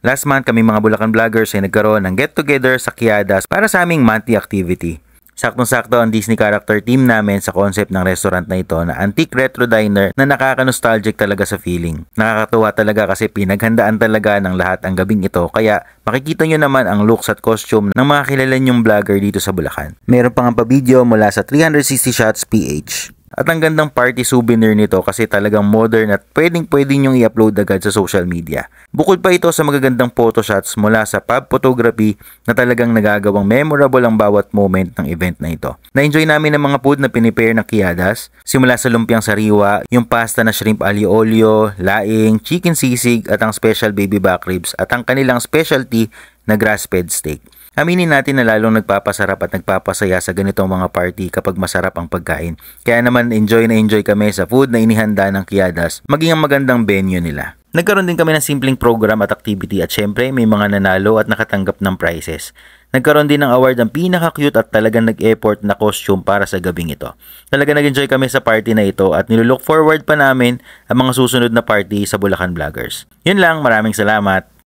Last month kami mga Bulacan vloggers ay nagkaroon ng get together sa Quiadas para sa aming monthly activity. Saktong-sakto ang Disney character team namin sa concept ng restaurant na ito na antique retro diner na nakaka-nostalgic talaga sa feeling. Nakakatuwa talaga kasi pinaghandaan talaga ng lahat ang gabing ito kaya makikita nyo naman ang looks at costume ng mga kilala nyong vlogger dito sa Bulacan. Meron pang pa-video mula sa 360 Shots PH. At ang gandang party souvenir nito kasi talagang modern at pwedeng nyong i-upload agad sa social media. Bukod pa ito sa magagandang photoshots mula sa pub photography na talagang nagagawang memorable ang bawat moment ng event na ito. Na-enjoy namin ang mga food na pinipare ng Quiadas, simula sa lumpiang sariwa, yung pasta na shrimp aglio olio, laing, chicken sisig at ang special baby back ribs at ang kanilang specialty na grass-fed steak. Aminin natin na lalong nagpapasarap at nagpapasaya sa ganitong mga party kapag masarap ang pagkain. Kaya naman enjoy na enjoy kami sa food na inihanda ng Quiadas, maging ang magandang venue nila. Nagkaroon din kami ng simpleng program at activity at syempre may mga nanalo at nakatanggap ng prizes. Nagkaroon din ng award ang pinaka-cute at talagang nag-effort na costume para sa gabing ito. Talaga nag-enjoy kami sa party na ito at nilook forward pa namin ang mga susunod na party sa Bulacan Vloggers. Yun lang, maraming salamat!